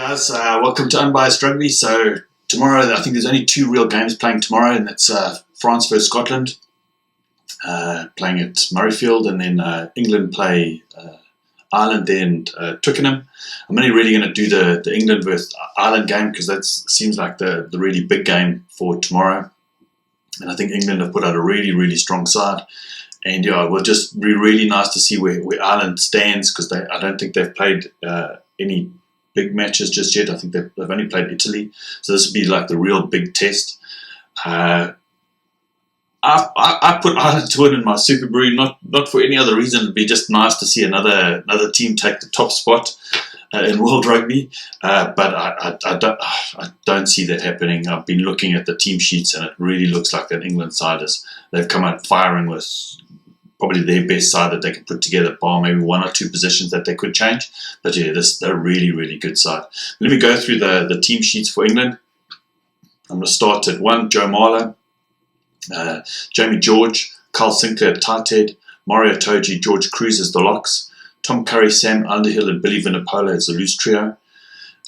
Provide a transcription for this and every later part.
guys, welcome to Unbiased Rugby. So tomorrow, I think there's only two real games playing tomorrow, and that's France versus Scotland, playing at Murrayfield, and then England play Ireland there in Twickenham. I'm only really going to do the England versus Ireland game because that seems like the really big game for tomorrow. And I think England have put out a really, really strong side. And yeah, it will just be really nice to see where Ireland stands because I don't think they've played any big matches just yet. I think they've only played Italy. So this will be like the real big test. I put Ireland to win in my Super Brew, not for any other reason. It'd be just nice to see another team take the top spot in World Rugby. But I don't see that happening. I've been looking at the team sheets and it really looks like that England side they've come out firing with probably their best side that they can put together, bar maybe one or two positions that they could change. But yeah, they're a really, really good side. Let me go through the team sheets for England. I'm going to start at 1, Joe Marler, Jamie George, Carl Sinclair at tight head, Mario Toji, George Cruz as the locks, Tom Curry, Sam Underhill and Billy Vunipola as the loose trio,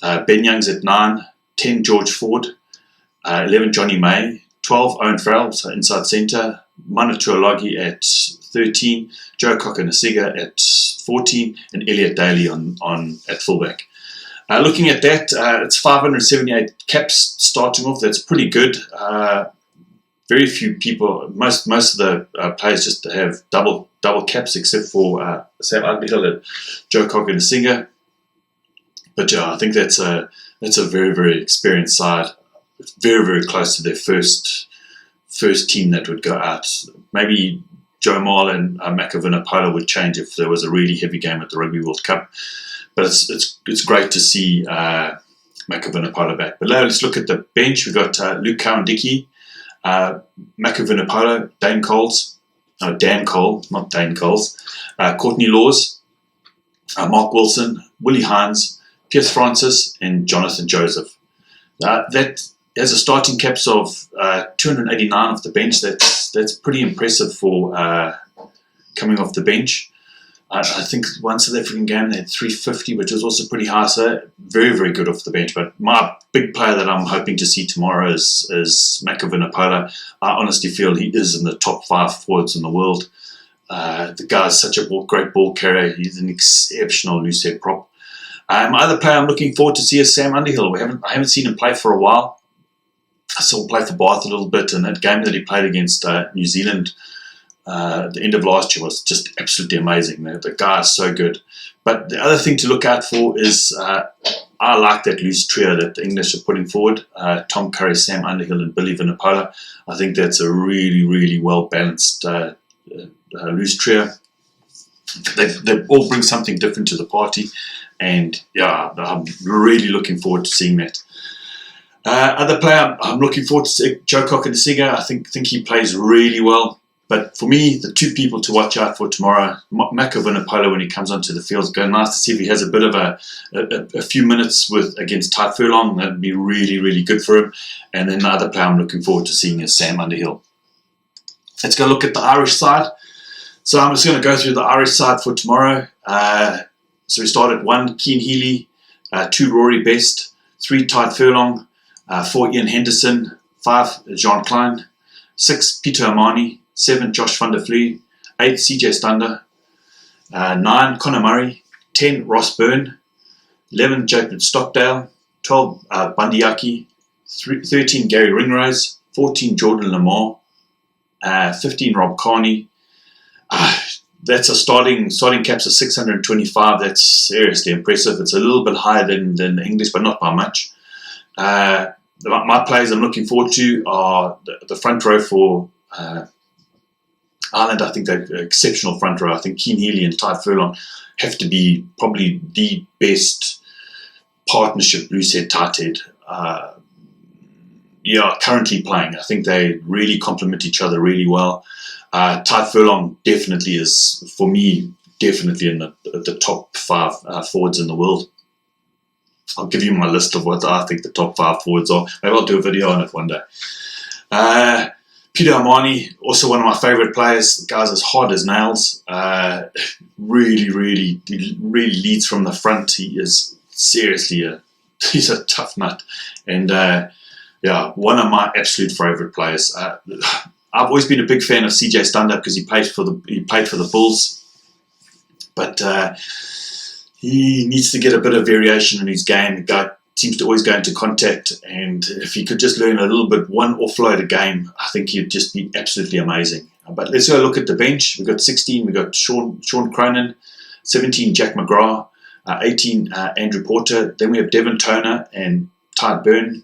Ben Youngs at 9, 10 George Ford, 11 Johnny May, 12 Owen Farrell, so inside centre, Mana Tuolagi at 13, Joe Cokanasiga at 14, and Elliot Daly on at fullback. Looking at that, it's 578 caps starting off. That's pretty good. Very few people, most of the players just have double caps except for Sam Underhill and Joe Cokanasiga. But yeah, I think that's a very, very experienced side. It's very, very close to their first team that would go out. Maybe Joe Marler and Vunipola would change if there was a really heavy game at the Rugby World Cup. But it's great to see Vunipola back. But now let's look at the bench. We've got Luke Cowan-Dickey, Vunipola, Dan Cole, not Dane Coles, Courtney Laws, Mark Wilson, Willie Hines, Pierce Francis, and Jonathan Joseph. That has a starting caps of 289 off the bench. That's pretty impressive for coming off the bench. I think one South African game they had 350, which was also pretty high. So very, very good off the bench. But my big player that I'm hoping to see tomorrow is Vunipola. I honestly feel he is in the top 5 forwards in the world. The guy's such a great ball carrier. He's an exceptional loose head prop. My other player I'm looking forward to see is Sam Underhill. I haven't seen him play for a while. I saw him play for Bath a little bit, and that game that he played against New Zealand at the end of last year was just absolutely amazing. The guy is so good. But the other thing to look out for is I like that loose trio that the English are putting forward. Tom Curry, Sam Underhill and Billy Vunipola. I think that's a really, really well-balanced loose trio. They all bring something different to the party. And yeah, I'm really looking forward to seeing that. Other player I'm looking forward to Joe Cokanasiga. I think he plays really well. But for me, the two people to watch out for tomorrow, Vunipola when he comes onto the field, it's going nice to see if he has a bit of a few minutes against Ty Furlong. That'd be really, really good for him. And then the other player I'm looking forward to seeing is Sam Underhill. Let's go look at the Irish side. So I'm just going to go through the Irish side for tomorrow. So we start at 1, Cian Healy, 2, Rory Best, 3, Ty Furlong, 4, Ian Henderson, 5, Jean Klein, 6, Peter Amani, 7, Josh van der Vliet, 8, CJ Stander, 9, Conor Murray, 10, Ross Byrne, 11, Jacob Stockdale, 12, Bandiaki, 13, Gary Ringrose, 14, Jordan Lamar, 15, Rob Carney. That's a starting caps of 625. That's seriously impressive. It's a little bit higher than the English, but not by much. My players I'm looking forward to are the front row for Ireland. I think they're an exceptional front row. I think Cian Healy and Ty Furlong have to be probably the best partnership loose head, tight head. Currently playing. I think they really complement each other really well. Ty Furlong definitely is, for me, definitely in the top 5 forwards in the world. I'll give you my list of what I think the top 5 forwards are. Maybe I'll do a video on it one day. Peter Amani, also one of my favourite players. The guy's as hard as nails. Really leads from the front. He is seriously a he's a tough nut, and yeah, one of my absolute favourite players. I've always been a big fan of CJ Stander because he played for the Bulls, but he needs to get a bit of variation in his game. The guy seems to always go into contact, and if he could just learn a little bit, one offload a game, I think he'd just be absolutely amazing. But let's go look at the bench. We've got 16, we've got Sean Cronin, 17, Jack McGrath, 18, Andrew Porter. Then we have Devon Toner and Ty Byrne,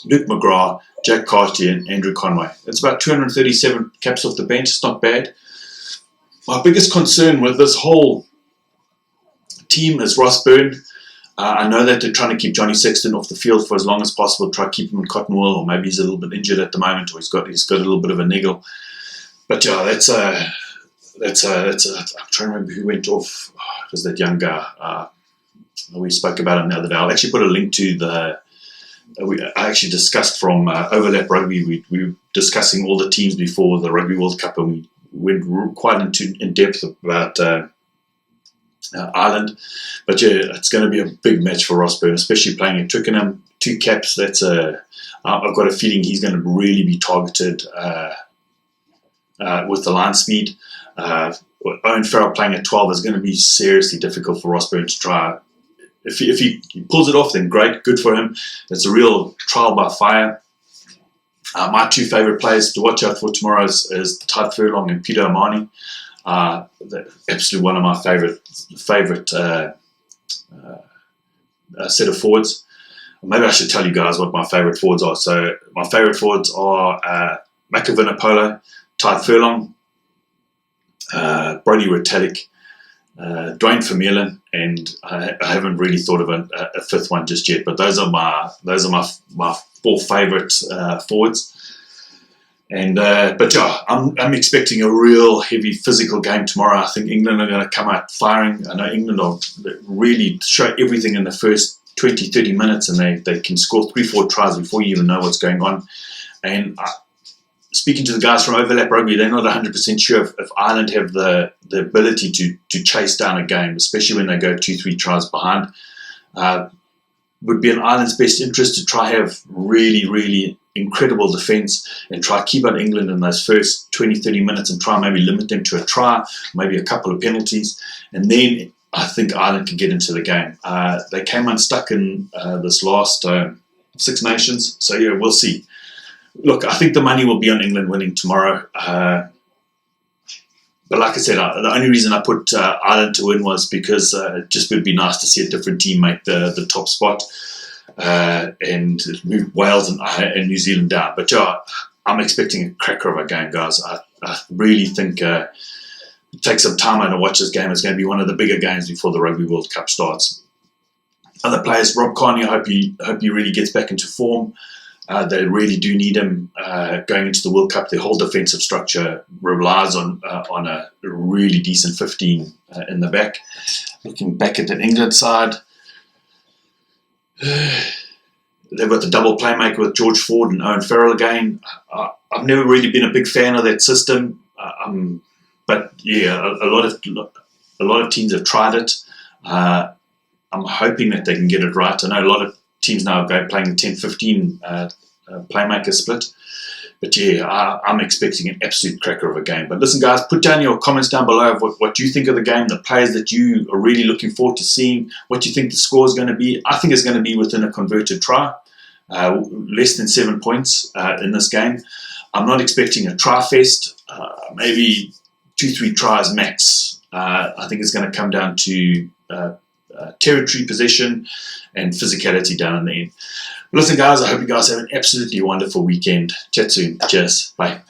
Luke McGrath, Jack Cartier, and Andrew Conway. That's about 237 caps off the bench. It's not bad. My biggest concern with this whole team is Ross Byrne. I know that they're trying to keep Johnny Sexton off the field for as long as possible, try to keep him in cotton wool, or maybe he's a little bit injured at the moment, or he's got a little bit of a niggle. But yeah, that's I'm trying to remember who went off. It was that young guy. We spoke about him the other day. I'll actually put a link to I actually discussed from Overlap Rugby. We were discussing all the teams before the Rugby World Cup, and we went quite in depth about Ireland. But yeah, it's going to be a big match for Ross Byrne, especially playing at Twickenham. 2 caps. I've got a feeling he's going to really be targeted with the line speed. Owen Farrell playing at 12 is going to be seriously difficult for Ross Byrne to try. If he pulls it off, then great, good for him. It's a real trial by fire. My 2 favourite players to watch out for tomorrow is Ty Furlong and Peter Amani. Absolutely one of my favourite set of forwards. Maybe I should tell you guys what my favourite forwards are. So my favourite forwards are Makavin Apollo, Ty Furlong, Brody Retallick, Dwayne Vermeulen, and I haven't really thought of a fifth one just yet. But those are my 4 favourite forwards. And but yeah, I'm expecting a real heavy physical game tomorrow. I think England are going to come out firing. I know England will really show everything in the first 20, 30 minutes, and they can score 3-4 tries before you even know what's going on. And speaking to the guys from Overlap Rugby, they're not 100% sure if Ireland have the ability to chase down a game, especially when they go 2-3 tries behind. Would be in Ireland's best interest to try have really, really incredible defence and try keep out England in those first 20-30 minutes and try maybe limit them to a try, maybe a couple of penalties, and then I think Ireland can get into the game. They came unstuck in this last 6 Nations, so yeah, we'll see. Look, I think the money will be on England winning tomorrow. But like I said, the only reason I put Ireland to win was because it just would be nice to see a different team make the top spot and move Wales and New Zealand down. But yeah, I'm expecting a cracker of a game, guys. I really think take some time out to watch this game. It's going to be one of the bigger games before the Rugby World Cup starts. Other players, Rob Kearney, I hope he really gets back into form. They really do need him going into the World Cup. Their whole defensive structure relies on a really decent 15 in the back. Looking back at the England side, they've got the double playmaker with George Ford and Owen Farrell again. I've never really been a big fan of that system, but yeah, a lot of teams have tried it. I'm hoping that they can get it right. I know a lot of teams now are playing the 10-15 playmaker split. But yeah, I'm expecting an absolute cracker of a game. But listen, guys, put down your comments down below of what you think of the game, the players that you are really looking forward to seeing, what you think the score is going to be. I think it's going to be within a converted try, less than 7 points in this game. I'm not expecting a try fest, maybe 2-3 tries max. I think it's going to come down to territory possession and physicality down in the end. Listen, guys, I hope you guys have an absolutely wonderful weekend. Chat soon. Cheers. Bye.